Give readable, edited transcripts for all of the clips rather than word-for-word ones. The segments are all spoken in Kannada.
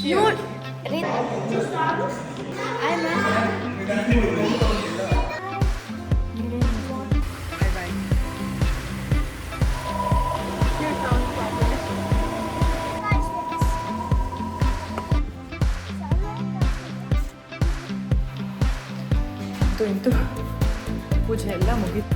You read. I'm ಇಂತೂ ಪೂಜೆ ಎಲ್ಲ ಮುಗೀತು.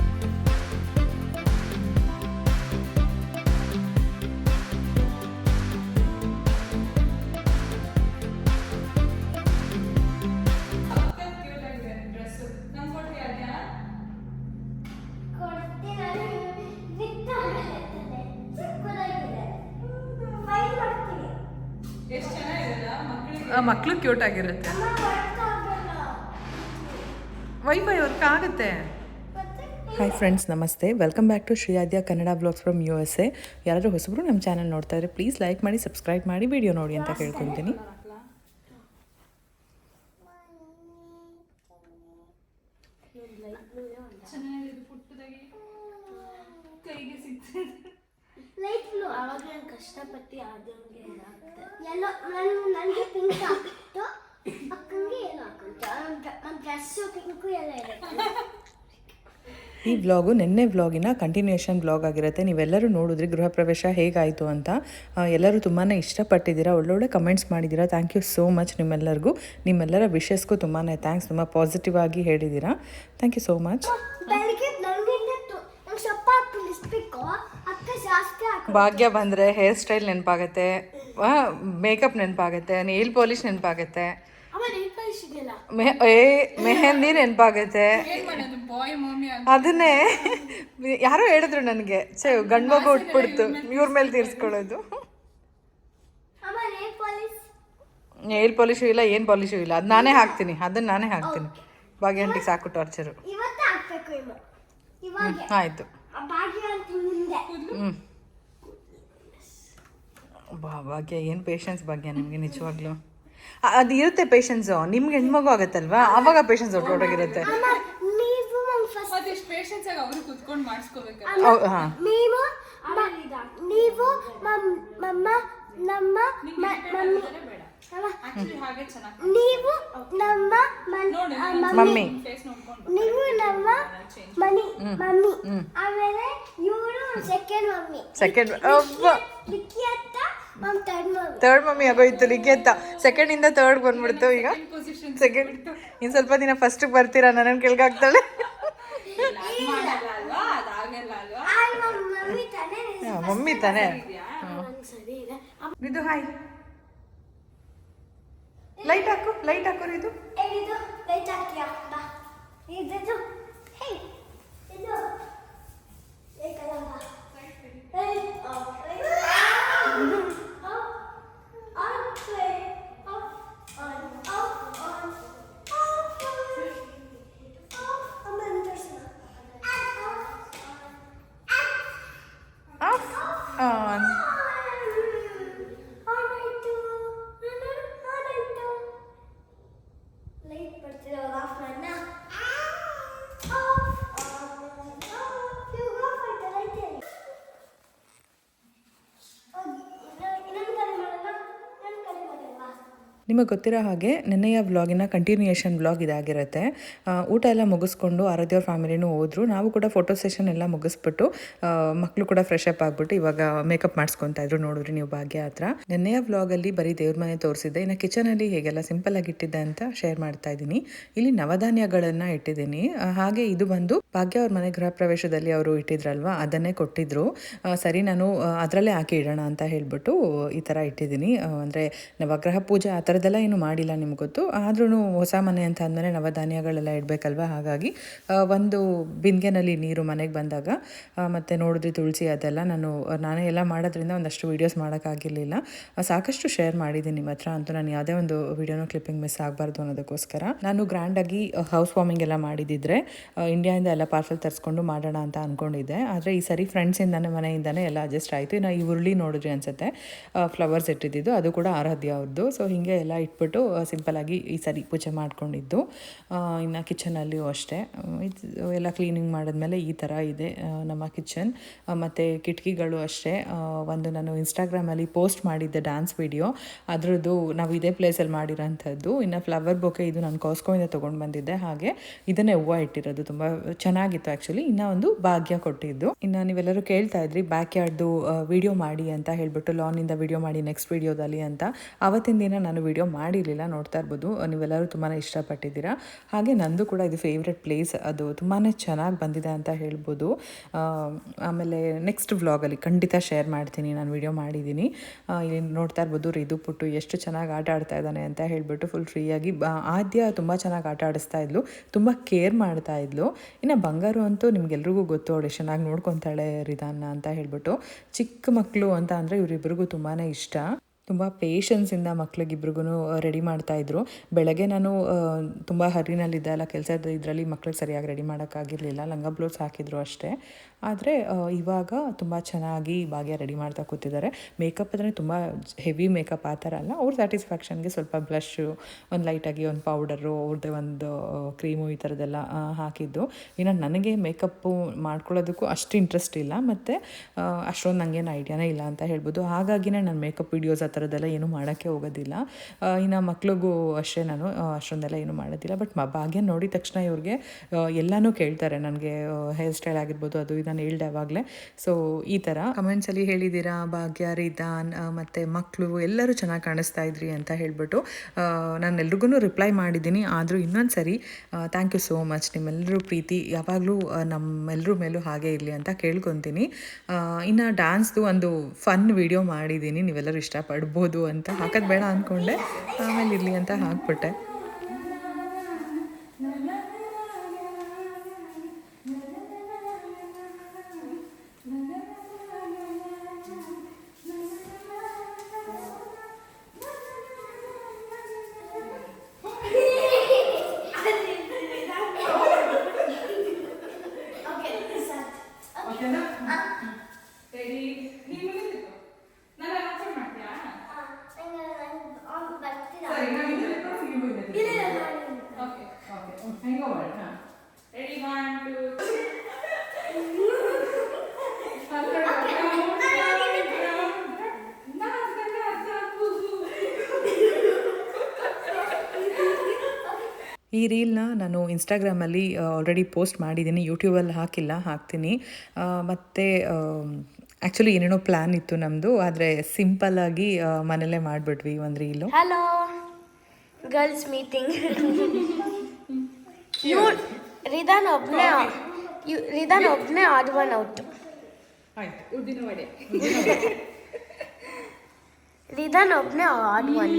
ಮಕ್ಕಳು ಕ್ಯೂಟ್ ಆಗಿರುತ್ತೆ. ವೈಫೈ ವರ್ಕ್ ಆಗುತ್ತೆ. ಹಾಯ್ ಫ್ರೆಂಡ್ಸ್, ನಮಸ್ತೆ. Welcome back to Shriyadya Kannada blogs from USA. ಯಾರಾದರೂ ಹೊಸಬರು ನಮ್ಮ ಚಾನಲ್ ನೋಡ್ತಾ ಇದ್ರೆ ಪ್ಲೀಸ್ ಲೈಕ್ ಮಾಡಿ, ಸಬ್ಸ್ಕ್ರೈಬ್ ಮಾಡಿ, ವಿಡಿಯೋ ನೋಡಿ ಅಂತ ಕೇಳ್ಕೊತೀನಿ. ಅವಾಗ ನಾನು ಕಷ್ಟಪಟ್ಟು ಆದವ್ರಿಗೆ ಎಲ್ಲ ನನಗೆ ಪಿಂಕ್ ಹಾಕಿತ್ತು, ಅಕ್ಕಂಗೆ ಏನು ಹಾಕುತ್ತೆ, ನನ್ನ ಡ್ರೆಸ್ಸು ಪಿಂಕು ಎಲ್ಲ ಇರುತ್ತೆ. ಈ ವ್ಲಾಗು ನಿನ್ನೆ ವ್ಲಾಗಿನ ಕಂಟಿನ್ಯೂಷನ್ ವ್ಲಾಗ್ ಆಗಿರುತ್ತೆ. ನೀವೆಲ್ಲರೂ ನೋಡಿದ್ರಿ ಗೃಹ ಪ್ರವೇಶ ಹೇಗಾಯಿತು ಅಂತ. ಎಲ್ಲರೂ ತುಂಬಾ ಇಷ್ಟಪಟ್ಟಿದ್ದೀರಾ, ಒಳ್ಳೊಳ್ಳೆ ಕಮೆಂಟ್ಸ್ ಮಾಡಿದ್ದೀರಾ. ಥ್ಯಾಂಕ್ ಯು ಸೋ ಮಚ್ ನಿಮ್ಮೆಲ್ಲರಿಗೂ. ನಿಮ್ಮೆಲ್ಲರ ವಿಶಸ್ಗೂ ತುಂಬಾ ಥ್ಯಾಂಕ್ಸ್. ತುಂಬ ಪಾಸಿಟಿವ್ ಆಗಿ ಹೇಳಿದ್ದೀರಾ. Thank you so much. ಭಾಗ್ಯ ಬಂದರೆ ಹೇರ್ ಸ್ಟೈಲ್ ನೆನಪಾಗುತ್ತೆ, ಮೇಕಪ್ ನೆನಪಾಗುತ್ತೆ, ನೇಲ್ ಪಾಲಿಶ್ ನೆನಪಾಗುತ್ತೆ, ಮೆಹಂದಿ ನೆನಪಾಗುತ್ತೆ. ಅದನ್ನೇ ಯಾರೋ ಹೇಳಿದ್ರು ನನಗೆ, ಗಂಡು ಮಗು ಉಟ್ಬಿಡ್ತು ಇವ್ರ ಮೇಲೆ ತೀರ್ಸ್ಕೊಳ್ಳೋದು. ನೇಲ್ ಪಾಲಿಶು ಇಲ್ಲ, ಏನು ಪಾಲಿಶು ಇಲ್ಲ. ಅದು ನಾನೇ ಹಾಕ್ತೀನಿ, ಭಾಗ್ಯ ಆಂಟಿಗೆ ಸಾಕು ಟಾರ್ಚರು. ಆಯಿತು. ಭಾಗ್ಯ ಏನು ಪೇಷನ್ಸ್ ಭಾಗ್ಯ ನಿಮಗೆ, ನಿಜವಾಗ್ಲೂ ಅದು ಇರುತ್ತೆ ಪೇಷನ್ಸು. ನಿಮ್ಗೆ ಹೆಣ್ಮಗು ಆಗುತ್ತಲ್ವಾ, ಆವಾಗ ಪೇಷನ್ಸ್ ಹೊರಟೋಗಿರುತ್ತೆ. ನೀವು ನಮ್ಮ ಮಮ್ಮಿ, ನೀವು ನಮ್ಮ ಮಮ್ಮಿ, ಆಮೇಲೆ ಇವರು ಸೆಕೆಂಡ್ ಥರ್ಡ್ ಮಮ್ಮಿ ಆಗೋಯ್ತು. ಲಿಕ್ಕಿ ಅಂತ ಸೆಕೆಂಡಿಂದ ಥರ್ಡ್ ಬಂದ್ಬಿಡ್ತು. ಈಗ ಸೆಕೆಂಡ್ ಇನ್ನು ಸ್ವಲ್ಪ ದಿನ ಫಸ್ಟಿಗೆ ಬರ್ತೀರಾ, ನನ್ನನ್ನು ಕೆಳಗಾಗ್ತಾಳೆ. ಮಮ್ಮಿ ತಾನೇ ಇದು. ಹಾಯ್, ಲೈಟ್ ಹಾಕು ಇದು. ನಿಮಗೆ ಗೊತ್ತಿರೋ ಹಾಗೆ ನಿನ್ನೆಯ ವ್ಲಾಗಿನ ಕಂಟಿನ್ಯೂಯೇಷನ್ ವ್ಲಾಗ್ ಇದಾಗಿರುತ್ತೆ. ಊಟ ಎಲ್ಲ ಮುಗಿಸ್ಕೊಂಡು ಆರಾಧ್ಯವ್ರ ಫ್ಯಾಮಿಲಿನೂ ಹೋದ್ರು. ನಾವು ಕೂಡ ಫೋಟೋ ಸೆಷನ್ ಎಲ್ಲ ಮುಗಿಸ್ಬಿಟ್ಟು ಮಕ್ಕಳು ಕೂಡ ಫ್ರೆಶ್ ಅಪ್ ಆಗಿಬಿಟ್ಟು ಇವಾಗ ಮೇಕಪ್ ಮಾಡಿಸ್ಕೊತಾ ಇದ್ರು. ನೋಡಿದ್ರಿ ನೀವು ಭಾಗ್ಯ ಹತ್ರ. ನಿನ್ನೆಯ ವ್ಲಾಗಲ್ಲಿ ಬರೀ ದೇವ್ರ ಮನೆ ತೋರಿಸಿದ್ದೆ. ಇನ್ನು ಕಿಚನಲ್ಲಿ ಹೇಗೆಲ್ಲ ಸಿಂಪಲ್ ಆಗಿ ಇಟ್ಟಿದ್ದೆ ಅಂತ ಶೇರ್ ಮಾಡ್ತಾ ಇದ್ದೀನಿ. ಇಲ್ಲಿ ನವಧಾನ್ಯಗಳನ್ನು ಇಟ್ಟಿದ್ದೀನಿ. ಹಾಗೆ ಇದು ಬಂದು ಭಾಗ್ಯ ಅವ್ರ ಮನೆ ಗೃಹ ಪ್ರವೇಶದಲ್ಲಿ ಅವರು ಇಟ್ಟಿದ್ರಲ್ವಾ, ಅದನ್ನೇ ಕೊಟ್ಟಿದ್ರು. ಸರಿ, ನಾನು ಅದರಲ್ಲೇ ಹಾಕಿ ಇಡೋಣ ಅಂತ ಹೇಳ್ಬಿಟ್ಟು ಈ ಥರ ಇಟ್ಟಿದ್ದೀನಿ. ಅಂದರೆ ನವಗ್ರಹ ಪೂಜೆ ಆ ಥರದ್ದೆಲ್ಲ ಏನು ಮಾಡಿಲ್ಲ, ನಿಮ್ಗೆ ಗೊತ್ತು. ಆದ್ರೂ ಹೊಸ ಮನೆ ಅಂತ ಅಂದಮೇಲೆ ನವಧಾನ್ಯಗಳೆಲ್ಲ ಇಡಬೇಕಲ್ವ. ಹಾಗಾಗಿ ಒಂದು ಬಿಂದಿಗೆನಲ್ಲಿ ನೀರು ಮನೆಗೆ ಬಂದಾಗ ಮತ್ತು ನೋಡಿದ್ರಿ ತುಳಸಿ ಅದೆಲ್ಲ ನಾನೇ ಎಲ್ಲ ಮಾಡೋದ್ರಿಂದ ಒಂದಷ್ಟು ವೀಡಿಯೋಸ್ ಮಾಡೋಕ್ಕಾಗಿರಲಿಲ್ಲ. ಸಾಕಷ್ಟು ಶೇರ್ ಮಾಡಿದ್ದೀನಿ ನಿಮ್ಮ ಹತ್ರ. ಅಂತೂ ನಾನು ಯಾವುದೇ ಒಂದು ವೀಡಿಯೋನ ಕ್ಲಿಪ್ಪಿಂಗ್ ಮಿಸ್ ಆಗಬಾರ್ದು ಅನ್ನೋದಕ್ಕೋಸ್ಕರ ನಾನು ಗ್ರ್ಯಾಂಡಾಗಿ ಹೌಸ್ ವಾರ್ಮಿಂಗ್ ಎಲ್ಲ ಮಾಡಿದ್ದಿದ್ರೆ ಇಂಡಿಯಾದಿಂದ ಎಲ್ಲ ಪಾರ್ಸಲ್ ತರಿಸ್ಕೊಂಡು ಮಾಡೋಣ ಅಂತ ಅಂದ್ಕೊಂಡಿದ್ದೆ. ಆದರೆ ಈ ಸರಿ ಫ್ರೆಂಡ್ಸಿಂದಾನೆ ಮನೆಯಿಂದನೇ ಎಲ್ಲ ಅಡ್ಜಸ್ಟ್ ಆಯಿತು. ಇನ್ನು ಈ ಉರುಳಿ ನೋಡಿದ್ರಿ ಅನಿಸುತ್ತೆ, ಫ್ಲವರ್ಸ್ ಇಟ್ಟಿದ್ದು, ಅದು ಕೂಡ ಆರಾಧ್ಯ ಅವ್ರದ್ದು. ಸೊ ಹೀಗೆ ಎಲ್ಲ ಎಲ್ಲ ಇಟ್ಬಿಟ್ಟು ಸಿಂಪಲಾಗಿ ಈ ಸರಿ ಪೂಜೆ ಮಾಡ್ಕೊಂಡಿದ್ದು. ಇನ್ನು ಕಿಚನಲ್ಲಿಯೂ ಅಷ್ಟೇ ಎಲ್ಲ ಕ್ಲೀನಿಂಗ್ ಮಾಡಿದ್ಮೇಲೆ ಈ ಥರ ಇದೆ ನಮ್ಮ ಕಿಚನ್. ಮತ್ತು ಕಿಟಕಿಗಳು ಅಷ್ಟೇ ಒಂದು ನಾನು ಇನ್ಸ್ಟಾಗ್ರಾಮಲ್ಲಿ ಪೋಸ್ಟ್ ಮಾಡಿದ್ದೆ ಡ್ಯಾನ್ಸ್ ವಿಡಿಯೋ, ಅದರದ್ದು ನಾವು ಇದೇ ಪ್ಲೇಸಲ್ಲಿ ಮಾಡಿರೋಂಥದ್ದು. ಇನ್ನು ಫ್ಲವರ್ ಬೊಕೆ ಇದು ನಾನು ಕಾಸ್ಕೋಯಿಂದ ತೊಗೊಂಡು ಬಂದಿದ್ದೆ, ಹಾಗೆ ಇದನ್ನೇ ಹೂವು ಇಟ್ಟಿರೋದು ತುಂಬ ಚೆನ್ನಾಗಿತ್ತು ಆ್ಯಕ್ಚುಲಿ. ಇನ್ನೂ ಒಂದು ಭಾಗ್ಯ ಕೊಟ್ಟಿದ್ದು. ಇನ್ನು ನೀವೆಲ್ಲರೂ ಕೇಳ್ತಾ ಇದ್ರಿ ಬ್ಯಾಕ್ ಯಾರ್ಡ್ದು ವಿಡಿಯೋ ಮಾಡಿ ಅಂತ ಹೇಳ್ಬಿಟ್ಟು, ಲಾನಿಂದ ವಿಡಿಯೋ ಮಾಡಿ ನೆಕ್ಸ್ಟ್ ವಿಡಿಯೋದಲ್ಲಿ ಅಂತ. ಆವತ್ತಿನ ದಿನ ನಾನು ವಿಡಿಯೋ ಮಾಡಿರಲಿಲ್ಲ, ನೋಡ್ತಾ ಇರ್ಬೋದು ನೀವೆಲ್ಲರೂ ತುಂಬಾ ಇಷ್ಟಪಟ್ಟಿದ್ದೀರಾ. ಹಾಗೆ ನಂದು ಕೂಡ ಇದು ಫೇವ್ರೆಟ್ ಪ್ಲೇಸ್, ಅದು ತುಂಬಾ ಚೆನ್ನಾಗಿ ಬಂದಿದೆ ಅಂತ ಹೇಳ್ಬೋದು. ಆಮೇಲೆ ನೆಕ್ಸ್ಟ್ ವ್ಲಾಗಲ್ಲಿ ಖಂಡಿತ ಶೇರ್ ಮಾಡ್ತೀನಿ, ನಾನು ವಿಡಿಯೋ ಮಾಡಿದ್ದೀನಿ. ಇಲ್ಲಿ ನೋಡ್ತಾ ಇರ್ಬೋದು ರಿದು ಪುಟ್ಟು ಎಷ್ಟು ಚೆನ್ನಾಗಿ ಆಟ ಆಡ್ತಾ ಇದ್ದಾನೆ ಅಂತ ಹೇಳ್ಬಿಟ್ಟು ಫುಲ್ ಫ್ರೀಯಾಗಿ. ಆದ್ಯ ತುಂಬ ಚೆನ್ನಾಗಿ ಆಟ ಆಡಿಸ್ತಾ ಇದ್ಲು, ತುಂಬ ಕೇರ್ ಮಾಡ್ತಾ ಇದ್ಲು. ಇನ್ನು ಬಂಗಾರು ಅಂತೂ ನಿಮ್ಗೆಲ್ರಿಗೂ ಗೊತ್ತು, ಅವಳು ಚೆನ್ನಾಗಿ ನೋಡ್ಕೊತಾಳೆ ರಿದಾನ್ನ ಅಂತ ಹೇಳ್ಬಿಟ್ಟು. ಚಿಕ್ಕ ಮಕ್ಕಳು ಅಂತ ಅಂದರೆ ಇವರಿಬ್ಬರಿಗೂ ತುಂಬಾ ಇಷ್ಟ. ತುಂಬ ಪೇಷನ್ಸಿಂದ ಮಕ್ಳಿಗಿಬ್ರಿಗೂ ರೆಡಿ ಮಾಡ್ತಾಯಿದ್ರು. ಬೆಳಗ್ಗೆ ನಾನು ತುಂಬ ಹರಿನಲ್ಲಿದ್ದೆ ಅಲ್ಲ ಕೆಲಸದ ಇದರಲ್ಲಿ, ಮಕ್ಳಿಗೆ ಸರಿಯಾಗಿ ರೆಡಿ ಮಾಡೋಕ್ಕಾಗಿರಲಿಲ್ಲ, ಲಂಗ ಬ್ಲೌಸ್ ಹಾಕಿದ್ರು ಅಷ್ಟೇ. ಆದರೆ ಇವಾಗ ತುಂಬ ಚೆನ್ನಾಗಿ ಭಾಗ್ಯ ರೆಡಿ ಮಾಡ್ತಾ ಕೂತಿದ್ದಾರೆ. ಮೇಕಪ್ ಅಂದರೆ ತುಂಬ ಹೆವಿ ಮೇಕಪ್ ಆ ಥರ ಅಲ್ಲ, ಅವ್ರ ಸ್ಯಾಟಿಸ್ಫ್ಯಾಕ್ಷನ್ಗೆ ಸ್ವಲ್ಪ ಬ್ಲಶ್ಶು, ಒಂದು ಲೈಟಾಗಿ ಒಂದು ಪೌಡರು, ಅವ್ರದ್ದೇ ಒಂದು ಕ್ರೀಮು, ಈ ಥರದ್ದೆಲ್ಲ ಹಾಕಿದ್ದು. ಇನ್ನು ನನಗೆ ಮೇಕಪ್ಪು ಮಾಡ್ಕೊಳ್ಳೋದಕ್ಕೂ ಅಷ್ಟು ಇಂಟ್ರೆಸ್ಟ್ ಇಲ್ಲ, ಮತ್ತು ಅಷ್ಟೊಂದು ನನಗೇನು ಐಡಿಯಾನೇ ಇಲ್ಲ ಅಂತ ಹೇಳ್ಬೋದು. ಹಾಗಾಗಿನೇ ನಾನು ಮೇಕಪ್ ವೀಡಿಯೋಸ್ ಆ ಥರದ್ದೆಲ್ಲ ಏನೂ ಮಾಡೋಕ್ಕೆ ಹೋಗೋದಿಲ್ಲ. ಇನ್ನು ಮಕ್ಳಿಗೂ ಅಷ್ಟೇ, ನಾನು ಅಷ್ಟೊಂದೆಲ್ಲ ಏನೂ ಮಾಡೋದಿಲ್ಲ. ಬಟ್ ಭಾಗ್ಯ ನೋಡಿದ ತಕ್ಷಣ ಇವ್ರಿಗೆ ಎಲ್ಲನೂ ಕೇಳ್ತಾರೆ, ನನಗೆ ಹೇರ್ ಸ್ಟೈಲ್ ಆಗಿರ್ಬೋದು ಅದು ಇದು ನಾನು ಹೇಳ್ದೆ ಆವಾಗಲೇ. ಸೊ ಈ ಥರ ಕಮೆಂಟ್ಸಲ್ಲಿ ಹೇಳಿದ್ದೀರಾ ಭಾಗ್ಯ, ರಿದಾನ್ ಮತ್ತು ಮಕ್ಕಳು ಎಲ್ಲರೂ ಚೆನ್ನಾಗಿ ಕಾಣಿಸ್ತಾ ಇದ್ರಿ ಅಂತ ಹೇಳ್ಬಿಟ್ಟು ನಾನು ಎಲ್ರಿಗೂ ರಿಪ್ಲೈ ಮಾಡಿದ್ದೀನಿ. ಆದರೂ ಇನ್ನೊಂದು ಸರಿ ಥ್ಯಾಂಕ್ ಯು ಸೋ ಮಚ್. ನಿಮ್ಮೆಲ್ಲರೂ ಪ್ರೀತಿ ಯಾವಾಗಲೂ ನಮ್ಮೆಲ್ಲರ ಮೇಲೂ ಹಾಗೆ ಇರಲಿ ಅಂತ ಕೇಳ್ಕೊತೀನಿ. ಇನ್ನು ಡ್ಯಾನ್ಸ್ದು ಒಂದು ಫನ್ ವಿಡಿಯೋ ಮಾಡಿದ್ದೀನಿ, ನೀವೆಲ್ಲರೂ ಇಷ್ಟಪಡ್ಬೋದು ಅಂತ. ಹಾಕೋದು ಬೇಡ ಅಂದ್ಕೊಂಡೆ, ಆಮೇಲೆ ಇರಲಿ ಅಂತ ಹಾಕ್ಬಿಟ್ಟೆ. ಈ ರೀಲ್ನ ನಾನು ಇನ್ಸ್ಟಾಗ್ರಾಮಲ್ಲಿ ಆಲ್ರೆಡಿ ಪೋಸ್ಟ್ ಮಾಡಿದ್ದೀನಿ, ಯೂಟ್ಯೂಬಲ್ಲಿ ಹಾಕ್ತೀನಿ. ಮತ್ತು ಆ್ಯಕ್ಚುಲಿ ಏನೇನೋ ಪ್ಲ್ಯಾನ್ ಇತ್ತು ನಮ್ಮದು, ಆದರೆ ಸಿಂಪಲ್ಲಾಗಿ ಮನೇಲೇ ಮಾಡಿಬಿಟ್ವಿ ಒಂದು reel. Hello girls meeting. Ridhan ಒಬ್ಬನೇ ಆಡ್ ಒನ್ ಔಟ್. ರಿದಾನ್ ಒಬ್ಬನೇ ಆಡ್ ಒನ್.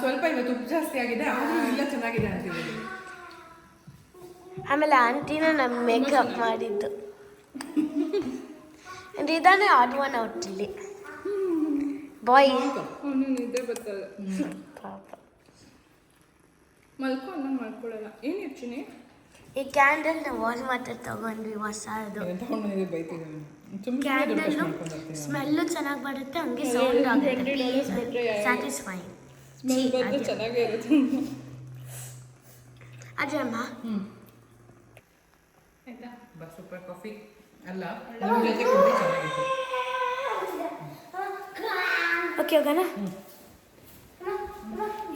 ಸ್ವಲ್ಪ ಇವತ್ತು ಉಪ್ಪು ಜಾಸ್ತಿ ಆಗಿದೆ, ಎಲ್ಲ ಚೆನ್ನಾಗಿದೆ ಅಂತೀವಿ. ಆಮೇಲೆ ಆಂಟಿನ ನಮ್ಮ ಮೇಕಪ್ ಮಾಡಿದ್ದು. ರಿದಾನೇ ಆಡ್ ಒನ್ ಔಟ್ ಇಲ್ಲಿ. ಬಾಯ್ ಮಲ್ಕೊಳ್ಳಲ್ಲ. ಏನು ಇರ್ತೀನಿ ಈ ಕ್ಯಾಂಡಲ್ ನಾವು ವಾಲ್ ಮಾತ್ರ ತಗೊಂಡ್ವಿ ಹೊಸದು. ಕ್ಯಾಂಡಲ್ಲು ಸ್ಮೆಲ್ಲು ಚೆನ್ನಾಗಿ ಬರುತ್ತೆ, ಹಂಗೆ ಸೌಂಡ್ ಆಗುತ್ತೆ, ಸ್ಯಾಟಿಸ್ಫೈಯಿಂಗ್. ಅದೇ ಅಮ್ಮ ಸೂಪರ್ ಕಾಫಿ ಅಲ್ಲ, ಓಕೆ ಹೋಗೋಣ.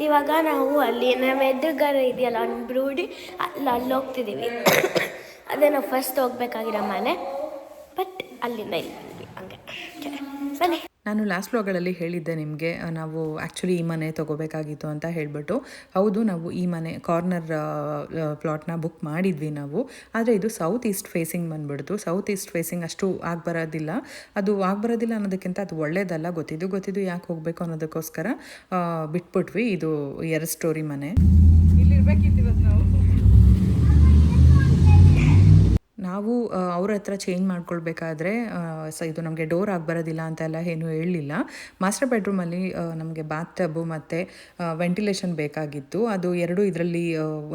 ಇವಾಗ ನಾವು ಅಲ್ಲಿ ನಮ್ಮ ಎದುರುಗಡೆ ಇದೆಯಲ್ಲ ಒಂದು ಬ್ರೂಡಿ, ಅಲ್ಲಿ ಹೋಗ್ತಿದ್ದೀವಿ. ಅದೇ ನಾವು ಫಸ್ಟ್ ಹೋಗ್ಬೇಕಾಗಿರೋ ಮನೆ, ಬಟ್ ಅಲ್ಲಿಂದ ಇಲ್ಲಿ ಹಂಗೆ ಬನ್ನಿ. ನಾನು ಲಾಸ್ಟ್ ವ್ಲಾಗಲ್ಲಿ ಹೇಳಿದ್ದೆ ನಿಮಗೆ, ನಾವು ಆ್ಯಕ್ಚುಲಿ ಈ ಮನೆ ತೊಗೋಬೇಕಾಗಿತ್ತು ಅಂತ ಹೇಳಿಬಿಟ್ಟು. ಹೌದು, ನಾವು ಈ ಮನೆ ಕಾರ್ನರ್ ಪ್ಲಾಟ್ನ ಬುಕ್ ಮಾಡಿದ್ವಿ ನಾವು. ಆದರೆ ಇದು ಸೌತ್ ಈಸ್ಟ್ ಫೇಸಿಂಗ್ ಬಂದುಬಿಡ್ತು. ಸೌತ್ ಈಸ್ಟ್ ಫೇಸಿಂಗ್ ಅಷ್ಟು ಆಗಬರೋದಿಲ್ಲ. ಅದು ಆಗಬರೋದಿಲ್ಲ ಅನ್ನೋದಕ್ಕಿಂತ ಅದು ಒಳ್ಳೇದಲ್ಲ, ಗೊತ್ತಿದ್ದು ಯಾಕೆ ಹೋಗಬೇಕು ಅನ್ನೋದಕ್ಕೋಸ್ಕರ ಬಿಟ್ಬಿಟ್ವಿ. ಇದು 2 ಸ್ಟೋರಿ ಮನೆ. ಇಲ್ಲಿರ್ಬೇಕಿತ್ತು ನಾವು ನಾವು ಅವ್ರ ಹತ್ರ ಚೇಂಜ್ ಮಾಡ್ಕೊಳ್ಬೇಕಾದ್ರೆ ಇದು ನಮಗೆ ಡೋರ್ ಆಗಿ ಬರೋದಿಲ್ಲ ಅಂತೆಲ್ಲ ಏನೂ ಹೇಳಲಿಲ್ಲ. ಮಾಸ್ಟರ್ ಬೆಡ್ರೂಮಲ್ಲಿ ನಮಗೆ ಬಾತ್ ಟಬ್ಬು ಮತ್ತು ವೆಂಟಿಲೇಷನ್ ಬೇಕಾಗಿತ್ತು. ಅದು ಎರಡು ಇದರಲ್ಲಿ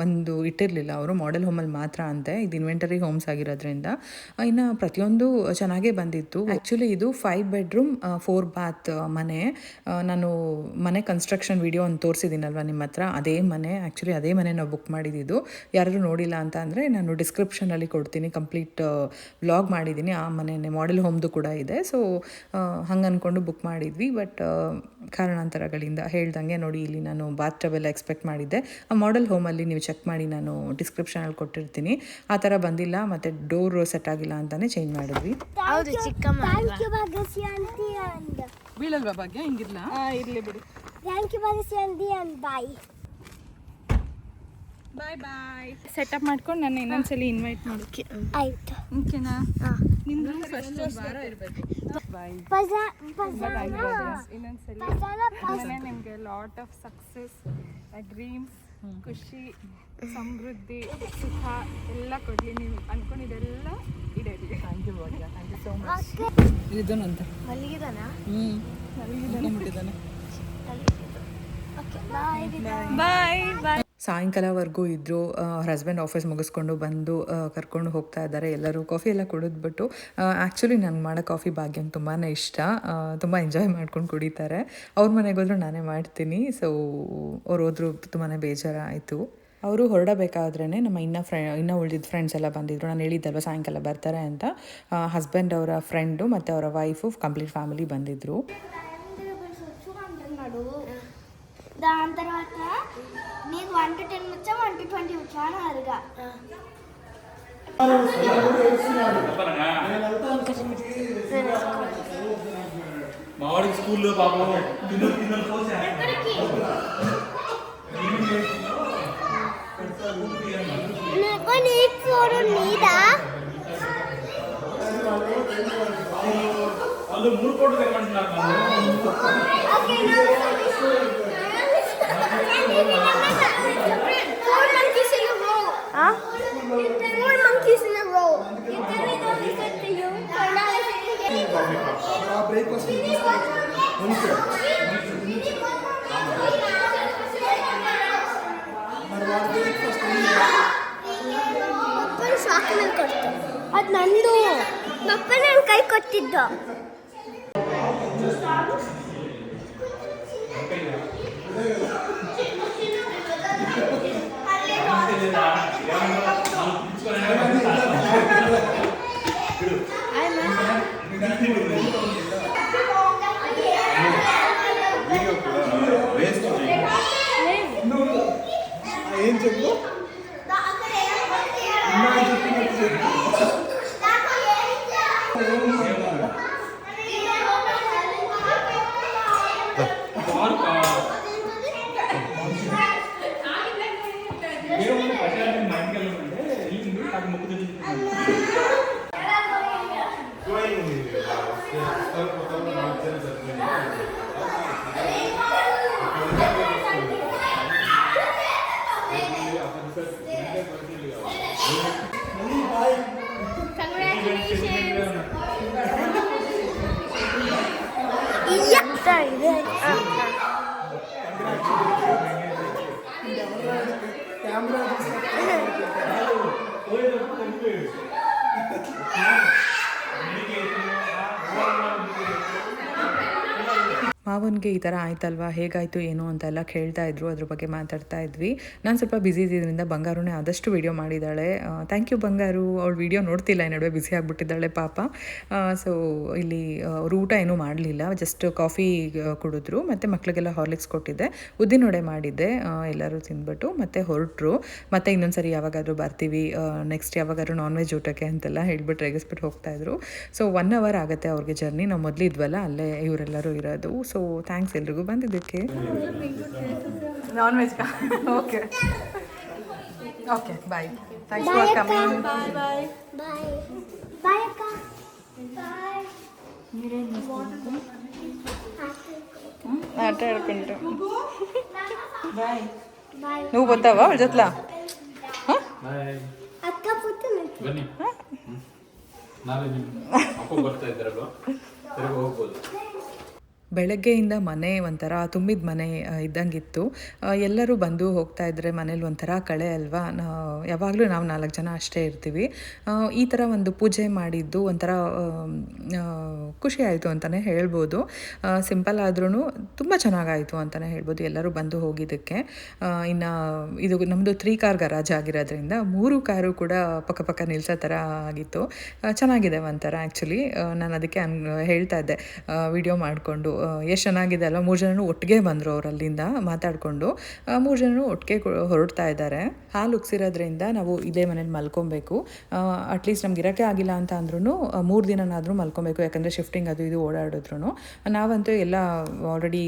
ಒಂದು ಇಟ್ಟಿರಲಿಲ್ಲ ಅವರು, ಮಾಡೆಲ್ ಹೋಮಲ್ಲಿ ಮಾತ್ರ ಅಂತೆ. ಇದು ಇನ್ವೆಂಟರಿ ಹೋಮ್ಸ್ ಆಗಿರೋದ್ರಿಂದ ಇನ್ನು ಪ್ರತಿಯೊಂದು ಚೆನ್ನಾಗೇ ಬಂದಿತ್ತು. ಆ್ಯಕ್ಚುಲಿ ಇದು 5 ಬೆಡ್ರೂಮ್ 4 ಬಾತ್ ಮನೆ. ನಾನು ಮನೆ ಕನ್ಸ್ಟ್ರಕ್ಷನ್ ವಿಡಿಯೋ ಒಂದು ತೋರಿಸಿದ್ದೀನಲ್ವ ನಿಮ್ಮ ಹತ್ರ, ಅದೇ ಮನೆ. ಆ್ಯಕ್ಚುಲಿ ಅದೇ ಮನೆ ನಾವು ಬುಕ್ ಮಾಡಿದ್ದು. ಯಾರಾದರೂ ನೋಡಿಲ್ಲ ಅಂತ ಅಂದರೆ ನಾನು ಡಿಸ್ಕ್ರಿಪ್ಷನಲ್ಲಿ ಕೊಡ್ತೀನಿ, ಕಂಪ್ಲೀಟ್ ವ್ಲಾಗ್ ಮಾಡಿದ್ದೀನಿ. ಆ ಮನೆಯೇ ಮಾಡೆಲ್ ಹೋಮ್ದು ಕೂಡ ಇದೆ. ಸೊ ಹಂಗೆ ಅಂದ್ಕೊಂಡು ಬುಕ್ ಮಾಡಿದ್ವಿ. ಬಟ್ ಕಾರಣಾಂತರಗಳಿಂದ ಹೇಳ್ದಂಗೆ ನೋಡಿ, ಇಲ್ಲಿ ನಾನು ಬಾತ್ ಟಬ್ ಎಲ್ಲ ಎಕ್ಸ್ಪೆಕ್ಟ್ ಮಾಡಿದ್ದೆ. ಆ ಮಾಡೆಲ್ ಹೋಮಲ್ಲಿ ನೀವು ಚೆಕ್ ಮಾಡಿ, ನಾನು ಡಿಸ್ಕ್ರಿಪ್ಷನಲ್ಲಿ ಕೊಟ್ಟಿರ್ತೀನಿ. ಆ ಥರ ಬಂದಿಲ್ಲ, ಮತ್ತು ಡೋರ್ ಸೆಟ್ ಆಗಿಲ್ಲ ಅಂತಲೇ ಚೇಂಜ್ ಮಾಡಿದ್ವಿ. ಹೌದು, ಚಿಕ್ಕಮ್ಮ ಬೀಳಲ್ವಾ ಭಾಗ್ಯ? ಹಿಂಗಿರ್ಲ ಇರಲಿ ಬಿಡಿ. Thank you Bhagyashree aunty, bye bye bye. Setup ಮಾಡ್ಕೊಂಡು ನಾನು ಇನ್ನೊಂದ್ಸಲಿ ಇನ್ವೈಟ್ ಮಾಡೋಕ್ಕೆ ಆಯ್ತು. ಓಕೆನಾ? ನಿಮ್ದು ಫಸ್ಟ್ ವಾರ ಇರಬೇಕು. ಬಾಯ್. ಇನ್ನೊಂದ್ಸಲಿ ನಿಮಗೆ ಲಾಟ್ ಆಫ್ ಸಕ್ಸಸ್, ಡ್ರೀಮ್ಸ್, ಖುಷಿ, ಸಮೃದ್ಧಿ, ಸುಖ ಎಲ್ಲ ಕೊಡಲಿ. ನೀವು ಅನ್ಕೊಂಡಿದ್ದೆಲ್ಲ ಈಡೇರಿ. Thank you Bhagya, thank you so much. ಇದನ್ನಂತ ಮಲಗಿದಾನಾ? ಮಲಗಿದ್ದಾನೆ. ಬಾಯ್ ಬಾಯ್. ಸಾಯಂಕಾಲವರೆಗೂ ಇದ್ದರು. ಹಸ್ಬೆಂಡ್ ಆಫೀಸ್ ಮುಗಿಸ್ಕೊಂಡು ಬಂದು ಕರ್ಕೊಂಡು ಹೋಗ್ತಾ ಇದ್ದಾರೆ. ಎಲ್ಲರೂ ಕಾಫಿ ಎಲ್ಲ ಕುಡಿದ್ಬಿಟ್ಟು, ಆ್ಯಕ್ಚುಲಿ ನಂಗೆ ಮಾಡೋ ಕಾಫಿ ಭಾಗ್ಯಂಗೆ ತುಂಬಾ ಇಷ್ಟ. ತುಂಬ ಎಂಜಾಯ್ ಮಾಡ್ಕೊಂಡು ಕುಡಿತಾರೆ. ಅವ್ರ ಮನೆಗೆ ಹೋದ್ರು ನಾನೇ ಮಾಡ್ತೀನಿ. ಸೊ ಅವ್ರು ಹೋದ್ರು, ತುಂಬಾ ಬೇಜಾರಾಯಿತು. ಅವರು ಹೊರಡಬೇಕಾದ್ರೇ ನಮ್ಮ ಇನ್ನೂ ಉಳಿದಿದ್ದ ಫ್ರೆಂಡ್ಸ್ ಎಲ್ಲ ಬಂದಿದ್ದರು. ನಾನು ಹೇಳಿದ್ದಲ್ವ ಸಾಯಂಕಾಲ ಬರ್ತಾರೆ ಅಂತ. ಹಸ್ಬೆಂಡ್ ಅವರ ಫ್ರೆಂಡು ಮತ್ತು ಅವರ ವೈಫು, ಕಂಪ್ಲೀಟ್ ಫ್ಯಾಮಿಲಿ ಬಂದಿದ್ದರು. దాని తర్వాత నీకు 1 to 10 వచ్చా 1 to 20 వచ్చా అని అడగా. మావాడికి స్కూల్లో పాపం తిన్నలు కోసా నీకు నీకు చూడు నీదా వాళ్ళు 3 కోట్లు తెమ్మంటున్నారు. Okay now 4 monkeys in a row. Huh? 4 monkeys in a row. You tell me what he said to you. Breakfast. ಅಪ್ಪನ ಸಾಕು ಮೇಲೆ ಕೊಡ್ತು. ಅದು ನಂದು. ಅಪ್ಪ ನನ್ನ ಕೈ ಕೊಟ್ಟಿದ್ದ. ఏం చెప్పు ಮಾವನಿಗೆ ಈ ಥರ ಆಯ್ತಲ್ವಾ, ಹೇಗಾಯಿತು ಏನು ಅಂತೆಲ್ಲ ಕೇಳ್ತಾ ಇದ್ರು. ಅದ್ರ ಬಗ್ಗೆ ಮಾತಾಡ್ತಾ ಇದ್ವಿ. ನಾನು ಸ್ವಲ್ಪ ಬ್ಯುಸಿ ಇದ್ದಿದ್ದರಿಂದ ಬಂಗಾರುನೇ ಆದಷ್ಟು ವೀಡಿಯೋ ಮಾಡಿದ್ದಾಳೆ. ಥ್ಯಾಂಕ್ ಯು ಬಂಗಾರು. ಅವಳು ವೀಡಿಯೋ ನೋಡ್ತಿಲ್ಲ, ಈ ನಡುವೆ ಬ್ಯುಸಿ ಆಗಿಬಿಟ್ಟಿದ್ದಾಳೆ ಪಾಪ. ಸೊ ಇಲ್ಲಿ ಅವರು ಊಟ ಏನೂ ಮಾಡಲಿಲ್ಲ, ಜಸ್ಟ್ ಕಾಫಿ ಕುಡಿದ್ರು. ಮತ್ತು ಮಕ್ಕಳಿಗೆಲ್ಲ ಹಾರ್ಲಿಕ್ಸ್ ಕೊಟ್ಟಿದ್ದೆ, ಉದ್ದಿನೊಡೆ ಮಾಡಿದ್ದೆ. ಎಲ್ಲರೂ ತಿಂದ್ಬಿಟ್ಟು ಮತ್ತೆ ಹೊರಟರು. ಮತ್ತು ಇನ್ನೊಂದು ಸರಿ ಯಾವಾಗಾದರೂ ಬರ್ತೀವಿ, ನೆಕ್ಸ್ಟ್ ಯಾವಾಗಾದ್ರೂ ನಾನ್ ವೆಜ್ ಊಟಕ್ಕೆ ಅಂತೆಲ್ಲ ಹೇಳ್ಬಿಟ್ಟು ರೇಗಿಸ್ಬಿಟ್ಟು ಹೋಗ್ತಾಯಿದ್ರು. ಸೊ 1 hour ಆಗುತ್ತೆ ಅವ್ರಿಗೆ ಜರ್ನಿ. ನಾವು ಮೊದಲು ಇದ್ವಲ್ಲ ಅಲ್ಲೇ ಇವರೆಲ್ಲರೂ ಇರೋದು. ಸೊ ಥ್ಯಾಂಕ್ಸ್ ಎಲ್ರಿಗೂ ಬಂದಿದ್ದಕ್ಕೆ. Non veg okay okay bye. Thanks for coming. Bye bye bye bye ಅಕ್ಕ. ಬಾಯ್. ಆಟ ಆಡ್ಕೊಂಡು ಬಾಯ್. నువ్వు పోతావా వాళ్ళ జట్లా అక్క పుట్టిన బన్నీ ನಾಳೆ ನಿಮ್ಮ ಅಪ್ಪ ಬರ್ತಾ ಇದ್ದಾರಲ್ವ ತಿರುಗಿ ಹೋಗ್ಬೋದು. ಬೆಳಗ್ಗೆಯಿಂದ ಮನೆ ಒಂಥರ ತುಂಬಿದ ಮನೆ ಇದ್ದಂಗಿತ್ತು. ಎಲ್ಲರೂ ಬಂದು ಹೋಗ್ತಾ ಇದ್ದರೆ ಮನೇಲಿ ಒಂಥರ ಕಳೆ ಅಲ್ವಾ. ಯಾವಾಗಲೂ ನಾವು 4 ಜನ ಅಷ್ಟೇ ಇರ್ತೀವಿ. ಈ ಥರ ಒಂದು ಪೂಜೆ ಮಾಡಿದ್ದು ಒಂಥರ ಖುಷಿ ಆಯಿತು ಅಂತಲೇ ಹೇಳ್ಬೋದು. ಸಿಂಪಲ್ ಆದ್ರೂ ತುಂಬ ಚೆನ್ನಾಗಾಯಿತು ಅಂತಲೇ ಹೇಳ್ಬೋದು ಎಲ್ಲರೂ ಬಂದು ಹೋಗಿದ್ದಕ್ಕೆ. ಇನ್ನು ಇದು ನಮ್ಮದು 3 ಕಾರ್ ಗರಾಜ್ ಆಗಿರೋದ್ರಿಂದ 3 ಕಾರು ಕೂಡ ಪಕ್ಕ ನಿಲ್ಸೋ ಥರ ಆಗಿತ್ತು. ಚೆನ್ನಾಗಿದೆ ಒಂಥರ ಆ್ಯಕ್ಚುಲಿ. ನಾನು ಅದಕ್ಕೆ ಹೇಳ್ತಾ ಇದ್ದೆ ವಿಡಿಯೋ ಮಾಡಿಕೊಂಡು ಎಷ್ಟು ಚೆನ್ನಾಗಿದೆ ಅಲ್ವ. 3 ಜನರು ಒಟ್ಟಿಗೆ ಬಂದರು ಅವರು ಅಲ್ಲಿಂದ ಮಾತಾಡಿಕೊಂಡು. 3 ಜನರು ಒಟ್ಟಿಗೆ ಹೊರಡ್ತಾ ಇದ್ದಾರೆ. ಹಾಲು ಉಗ್ಸಿರೋದ್ರಿಂದ ನಾವು ಇದೇ ಮನೇಲಿ ಮಲ್ಕೊಬೇಕು. ಅಟ್ಲೀಸ್ಟ್ ನಮ್ಗೆ ಇರೋಕ್ಕೆ ಆಗಿಲ್ಲ ಅಂತ ಅಂದ್ರೂ 3 ದಿನನಾದರೂ ಮಲ್ಕೊಬೇಕು. ಯಾಕಂದರೆ ಶಿಫ್ಟಿಂಗ್ ಅದು ಇದು ಓಡಾಡಿದ್ರು. ನಾವಂತೂ ಎಲ್ಲ ಆಲ್ರೆಡಿ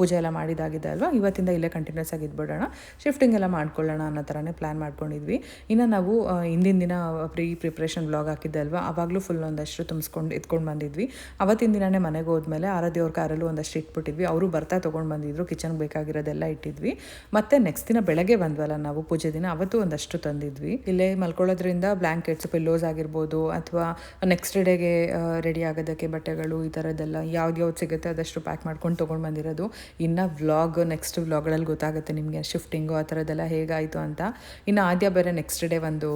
ಪೂಜೆ ಎಲ್ಲ ಮಾಡಿದಾಗಿದೆ ಅಲ್ವಾ. ಇವತ್ತಿಂದ ಇಲ್ಲೇ ಕಂಟಿನ್ಯೂಸ್ ಆಗಿ ಇದ್ಬಿಡೋಣ, ಶಿಫ್ಟಿಂಗ್ ಎಲ್ಲ ಮಾಡ್ಕೊಳ್ಳೋಣ ಅನ್ನೋ ಥರನೇ ಪ್ಲ್ಯಾನ್ ಮಾಡ್ಕೊಂಡಿದ್ವಿ. ಇನ್ನು ನಾವು ಹಿಂದಿನ ದಿನ ಪ್ರಿಪ್ರೇಷನ್ ವ್ಲಾಗ್ ಹಾಕಿದ್ದೆ ಅಲ್ವಾ, ಆವಾಗಲೂ ಫುಲ್ ಒಂದಷ್ಟು ತುಂಬಿಸ್ಕೊಂಡು ಎತ್ಕೊಂಡು ಬಂದಿದ್ವಿ. ಅವತ್ತಿನ ದಿನವೇ ಮನೆಗೆ ಹೋದ್ಮೇಲೆ ಆರಾಧ್ಯವ್ರ ಕಾರಲ್ಲೂ ಒಂದಷ್ಟು ಇಟ್ಬಿಟ್ಟಿದ್ವಿ. ಅವರು ಬರ್ತಾ ತೊಗೊಂಡು ಬಂದಿದ್ರು. ಕಿಚನ್ಗೆ ಬೇಕಾಗಿರೋದೆಲ್ಲ ಇಟ್ಟಿದ್ವಿ. ಮತ್ತು ನೆಕ್ಸ್ಟ್ ದಿನ ಬೆಳಗ್ಗೆ ಬಂದ್ವಲ್ಲ ನಾವು ಪೂಜೆ ದಿನ, ಅವತ್ತು ಒಂದಷ್ಟು ತಂದಿದ್ವಿ. ಇಲ್ಲೇ ಮಲ್ಕೊಳ್ಳೋದ್ರಿಂದ ಬ್ಲ್ಯಾಂಕೆಟ್ಸ್, ಪಿಲ್ಲೋಸ್ ಆಗಿರ್ಬೋದು, ಅಥವಾ ನೆಕ್ಸ್ಟ್ ಡೇಗೆ ರೆಡಿ ಆಗೋದಕ್ಕೆ ಬಟ್ಟೆಗಳು, ಈ ಥರದ್ದೆಲ್ಲ ಯಾವ್ದು ಸಿಗುತ್ತೆ ಅದಷ್ಟು ಪ್ಯಾಕ್ ಮಾಡ್ಕೊಂಡು ತೊಗೊಂಡು ಬಂದಿರೋದು. ಇನ್ನು ನೆಕ್ಸ್ಟ್ ವ್ಲಾಗ್ಗಳಲ್ಲಿ ಗೊತ್ತಾಗುತ್ತೆ ನಿಮಗೆ ಶಿಫ್ಟಿಂಗು ಆ ಥರದ್ದೆಲ್ಲ ಹೇಗಾಯಿತು ಅಂತ. ಇನ್ನು ಆದ್ಯ ಬೇರೆ ನೆಕ್ಸ್ಟ್ ಡೇ ಒಂದು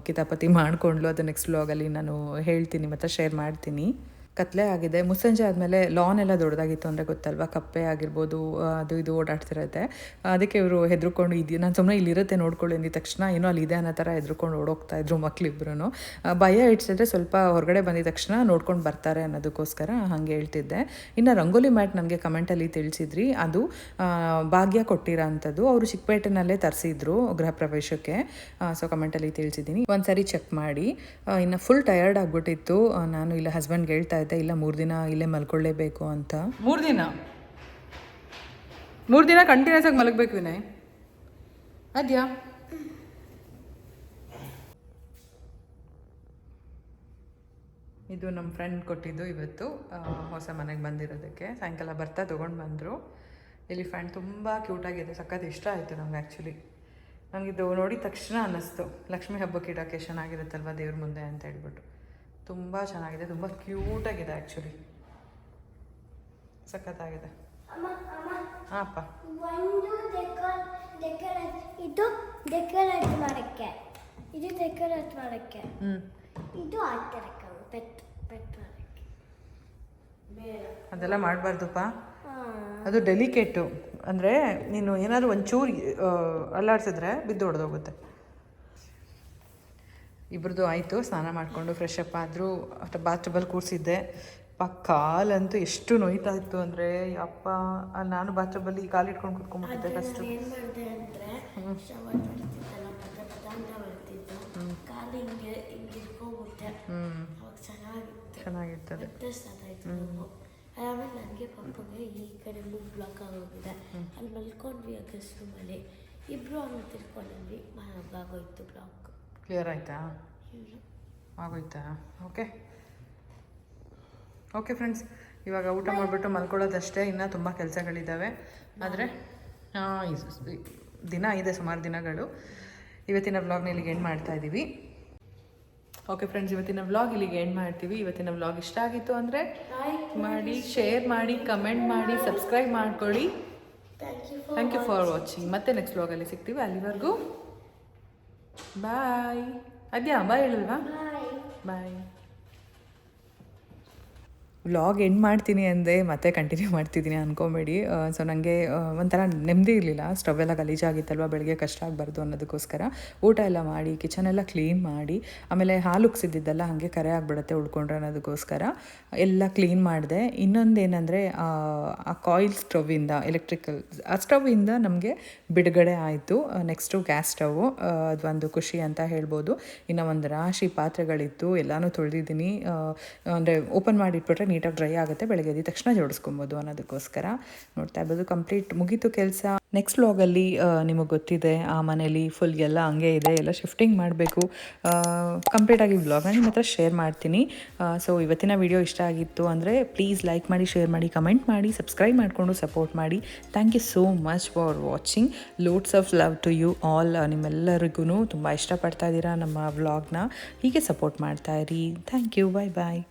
ಕಿತಾಪತಿ ಮಾಡಿಕೊಂಡ್ಲು. ಅದು ನೆಕ್ಸ್ಟ್ ವ್ಲಾಗಲ್ಲಿ ನಾನು ಹೇಳ್ತೀನಿ ಮತ್ತು ಶೇರ್ ಮಾಡ್ತೀನಿ. ಕತ್ಲೆ ಆಗಿದೆ. ಮುಸ್ಸಂಜೆ ಆದಮೇಲೆ ಲಾನ್ ಎಲ್ಲ ದೊಡ್ಡದಾಗಿತ್ತು ಅಂದರೆ ಗೊತ್ತಲ್ವ, ಕಪ್ಪೆ ಆಗಿರ್ಬೋದು ಅದು ಇದು ಓಡಾಡ್ತಿರುತ್ತೆ. ಅದಕ್ಕೆ ಇವರು ಹೆದರ್ಕೊಂಡು ನಾನು ಸುಮ್ಮನೆ ಇಲ್ಲಿರುತ್ತೆ ನೋಡ್ಕೊಳ್ಳಿ ಅಂದಿದ ತಕ್ಷಣ ಏನೋ ಅಲ್ಲಿದೆ ಅನ್ನೋ ಥರ ಹೆದರ್ಕೊಂಡು ಓಡೋಗ್ತಾಯಿದ್ರು ಮಕ್ಳಿಬ್ರು. ಭಯ ಇಡ್ಸಿದ್ರೆ ಸ್ವಲ್ಪ ಹೊರಗಡೆ ಬಂದಿದ ತಕ್ಷಣ ನೋಡ್ಕೊಂಡು ಬರ್ತಾರೆ ಅನ್ನೋದಕ್ಕೋಸ್ಕರ ಹಾಗೆ ಹೇಳ್ತಿದ್ದೆ. ಇನ್ನು ರಂಗೋಲಿ ಮ್ಯಾಟ್ ನನಗೆ ಕಮೆಂಟಲ್ಲಿ ತಿಳಿಸಿದ್ರಿ, ಅದು ಭಾಗ್ಯ ಕೊಟ್ಟಿರೋ ಅಂಥದ್ದು. ಅವರು ಚಿಕ್ಕಪೇಟೆನಲ್ಲೇ ತರಿಸಿದ್ರು ಗೃಹ ಪ್ರವೇಶಕ್ಕೆ. ಸೊ ಕಮೆಂಟಲ್ಲಿ ತಿಳಿಸಿದ್ದೀನಿ, ಒಂದ್ಸರಿ ಚೆಕ್ ಮಾಡಿ. ಇನ್ನು ಫುಲ್ ಟಯರ್ಡ್ ಆಗಿಬಿಟ್ಟಿತ್ತು. ನಾನು ಇಲ್ಲ ಹಸ್ಬೆಂಡ್ಗೆ ಹೇಳ್ತಾ ಇದ್ದೆ, ಇಲ್ಲ 3 ದಿನ ಇಲ್ಲೇ ಮಲ್ಕೊಳ್ಳೇಬೇಕು ಅಂತ. 3 ದಿನ ಕಂಟಿನ್ಯೂಸ್ ಆಗಿ ಮಲಗಬೇಕು ವಿನಯ್. ಅದ್ಯಾ ಇದು ನಮ್ಮ ಫ್ರೆಂಡ್ ಕೊಟ್ಟಿದ್ದು ಇವತ್ತು ಹೊಸ ಮನೆಗೆ ಬಂದಿರೋದಕ್ಕೆ. ಸಾಯಂಕಾಲ ಬರ್ತಾ ತೊಗೊಂಡು ಬಂದರು. ಎಲಿಫೆಂಟ್ ತುಂಬ ಕ್ಯೂಟಾಗಿದೆ, ಸಖತ್ ಇಷ್ಟ ಆಯಿತು ನಮ್ಗೆ. ಆ್ಯಕ್ಚುಲಿ ನನಗಿದು ನೋಡಿದ ತಕ್ಷಣ ಅನ್ನಿಸ್ತು ಲಕ್ಷ್ಮೀ ಹಬ್ಬಕ್ಕೆ ಇಡೋಕ್ಕೆ ಚೆನ್ನಾಗಿರುತ್ತಲ್ವ ದೇವ್ರ ಮುಂದೆ ಅಂತ ಹೇಳ್ಬಿಟ್ಟು. ತುಂಬ ಚೆನ್ನಾಗಿದೆ, ತುಂಬ ಕ್ಯೂಟಾಗಿದೆ ಆ್ಯಕ್ಚುಲಿ, ಸಖತ್ತಾಗಿದೆ. ಹಾಂ ಅಪ್ಪ, ಇದು ಡೆಕೋರೇಟ್ ಮಾಡೋಕ್ಕೆ, ಇದು ಡೆಕೋರೇಟ್ ಮಾಡೋಕ್ಕೆ, ಇದು ಆಟಕ್ಕೆ ಪೆಟ್ ಮಾಡೋಕ್ಕೆ. ಅದೆಲ್ಲ ಮಾಡಬಾರ್ದಪ್ಪ, ಅದು ಡೆಲಿಕೇಟು. ಅಂದರೆ ನೀನು ಏನಾದರೂ ಒಂಚೂರು ಅಲ್ಲಾಡ್ಸಿದ್ರೆ ಬಿದ್ದು ಹೊಡೆದೋಗುತ್ತೆ. ಇಬ್ರದ್ದು ಆಯಿತು. ಸ್ನಾನ ಮಾಡಿಕೊಂಡು ಫ್ರೆಶ್ ಅಪ್ ಆದರೂ ಬಾತ್ರೂಬಲ್ಲಿ ಕೂರಿಸಿದ್ದೆ. ಕಾಲಂತೂ ಎಷ್ಟು ನೋಯ್ತಾ ಇತ್ತು ಅಂದರೆ ಯಪ್ಪ. ನಾನು ಬಾತ್ರೂಬಲ್ಲಿ ಕಾಲಿಟ್ಕೊಂಡು ಕೂತ್ಕೊಂಡ್ಬಿಟ್ಟಿದ್ದೆ ಫಸ್ಟು. ಏನು ಮಾಡಿದೆ ಅಂದರೆ ಶವರ್ ಬರ್ತಿದ್ದಲ್ಲ, ಅಂತ ಬರ್ತಿತ್ತು, ಕಾಲು ಹಿಂಗೆ ಇಟ್ಕೊಂಡ್ಬಿಟ್ಟೆ. ಅವಾಗ ಚೆನ್ನಾಗಿರ್ತದೆ. ಆಮೇಲೆ ನನಗೆ ಪಪ್ಪಗೆ ಈ ಕಡೆ ಬ್ಲಾಕ್ ಆಗೋಗಿದೆ. ಅಲ್ಲಿ ಮಲ್ಕೊಂಡ್ವಿ ಅಗಸ್ಟ್ ರೂಮಲ್ಲಿ, ಇಬ್ಬರು ಹಂಗೆ ತಿಳ್ಕೊಂಡಿದ್ವಿ, ಆಗೋಯ್ತು ಬ್ಲಾಕ್. ಕ್ಲಿಯರ್ ಆಯಿತಾ? ಆಗೋಯ್ತಾ? ಓಕೆ ಫ್ರೆಂಡ್ಸ್, ಇವಾಗ ಊಟ ಮಾಡಿಬಿಟ್ಟು ಮಲ್ಕೊಳ್ಳೋದಷ್ಟೇ. ಇನ್ನೂ ತುಂಬ ಕೆಲಸಗಳಿದ್ದಾವೆ, ಆದರೆ ದಿನ ಇದೆ, ಸುಮಾರು ದಿನಗಳು. ಇವತ್ತಿನ ವ್ಲಾಗ್ನ ಇಲ್ಲಿಗೆ ಎಂಡ್ ಮಾಡ್ತಾ ಇದ್ದೀವಿ. ಓಕೆ ಫ್ರೆಂಡ್ಸ್, ಇವತ್ತಿನ ವ್ಲಾಗ್ ಇಲ್ಲಿಗೆ ಎಂಡ್ ಮಾಡ್ತೀವಿ. ಇವತ್ತಿನ ವ್ಲಾಗ್ ಇಷ್ಟ ಆಗಿತ್ತು ಅಂದರೆ ಮಾಡಿ, ಶೇರ್ ಮಾಡಿ, ಕಮೆಂಟ್ ಮಾಡಿ, ಸಬ್ಸ್ಕ್ರೈಬ್ ಮಾಡ್ಕೊಳ್ಳಿ. Thank you for watching. ಮತ್ತೆ ನೆಕ್ಸ್ಟ್ ವ್ಲಾಗಲ್ಲಿ ಸಿಗ್ತೀವಿ. ಅಲ್ಲಿವರೆಗೂ ಬಾಯ್. ಅದ್ಯಾ ಬಾಯ್ ಹೇಳಲ್ವಾ? ಬಾಯ್. ವ್ಲಾಗ್ ಎಂಡ್ ಮಾಡ್ತೀನಿ ಅಂದೆ ಮತ್ತೆ ಕಂಟಿನ್ಯೂ ಮಾಡ್ತಿದ್ದೀನಿ ಅಂದ್ಕೊಂಬೇಡಿ. ಸೊ ನನಗೆ ಒಂಥರ ನೆಮ್ಮದಿ ಇರಲಿಲ್ಲ. ಸ್ಟವ್ ಎಲ್ಲ ಗಲೀಜಾಗಿತ್ತಲ್ವ, ಬೆಳಗ್ಗೆ ಕಷ್ಟ ಆಗಬಾರ್ದು ಅನ್ನೋದಕ್ಕೋಸ್ಕರ ಊಟ ಎಲ್ಲ ಮಾಡಿ, ಕಿಚನ್ ಎಲ್ಲ ಕ್ಲೀನ್ ಮಾಡಿ, ಆಮೇಲೆ ಹಾಲು ಉಗ್ಸಿದ್ದೆಲ್ಲ ಹಾಗೆ ಕರೆ ಆಗಿಬಿಡುತ್ತೆ ಉಳ್ಕೊಂಡ್ರೆ ಅನ್ನೋದಕ್ಕೋಸ್ಕರ ಎಲ್ಲ ಕ್ಲೀನ್ ಮಾಡಿದೆ. ಇನ್ನೊಂದೇನೆಂದರೆ ಆ ಕಾಯಿಲ್ ಸ್ಟವ್ವಿಂದ, ಎಲೆಕ್ಟ್ರಿಕಲ್ ಆ ಸ್ಟವ್ವಿಂದ ನಮಗೆ ಬಿಡುಗಡೆ ಆಯಿತು. ನೆಕ್ಸ್ಟು ಗ್ಯಾಸ್ ಸ್ಟವ್ವು, ಅದೊಂದು ಖುಷಿ ಅಂತ ಹೇಳ್ಬೋದು. ಇನ್ನು ಒಂದು ರಾಶಿ ಪಾತ್ರೆಗಳಿತ್ತು, ಎಲ್ಲನೂ ತೊಳೆದಿದ್ದೀನಿ. ಅಂದರೆ ಓಪನ್ ಮಾಡಿಟ್ಬಿಟ್ರೆ ನೀಟಾಗಿ ಡ್ರೈ ಆಗುತ್ತೆ, ಬೆಳಗ್ಗೆ ಎದ್ದ ತಕ್ಷಣ ಜೋಡಿಸ್ಕೊಬೋದು ಅನ್ನೋದಕ್ಕೋಸ್ಕರ. ನೋಡ್ತಾ ಇರ್ಬೋದು, ಕಂಪ್ಲೀಟ್ ಮುಗೀತು ಕೆಲಸ. ನೆಕ್ಸ್ಟ್ ವ್ಲಾಗಲ್ಲಿ ನಿಮಗೆ ಗೊತ್ತಿದೆ ಆ ಮನೇಲಿ ಫುಲ್ ಎಲ್ಲ ಹಂಗೆ ಇದೆ, ಎಲ್ಲ ಶಿಫ್ಟಿಂಗ್ ಮಾಡಬೇಕು. ಕಂಪ್ಲೀಟಾಗಿ ವ್ಲಾಗ್ನ ನಿಮ್ಮ ಹತ್ರ ಶೇರ್ ಮಾಡ್ತೀನಿ. ಸೊ ಇವತ್ತಿನ ವಿಡಿಯೋ ಇಷ್ಟ ಆಗಿತ್ತು ಅಂದರೆ ಪ್ಲೀಸ್ ಲೈಕ್ ಮಾಡಿ, ಶೇರ್ ಮಾಡಿ, ಕಮೆಂಟ್ ಮಾಡಿ, ಸಬ್ಸ್ಕ್ರೈಬ್ ಮಾಡಿಕೊಂಡು ಸಪೋರ್ಟ್ ಮಾಡಿ. Thank you so much for watching. Loads of love to you all. ನಿಮ್ಮೆಲ್ಲರಿಗೂ ತುಂಬ ಇಷ್ಟಪಡ್ತಾ ಇದ್ದೀರಾ ನಮ್ಮ ವ್ಲಾಗ್ನ. ಹೀಗೆ ಸಪೋರ್ಟ್ ಮಾಡ್ತಾ ಇರಿ. Thank you. Bye bye.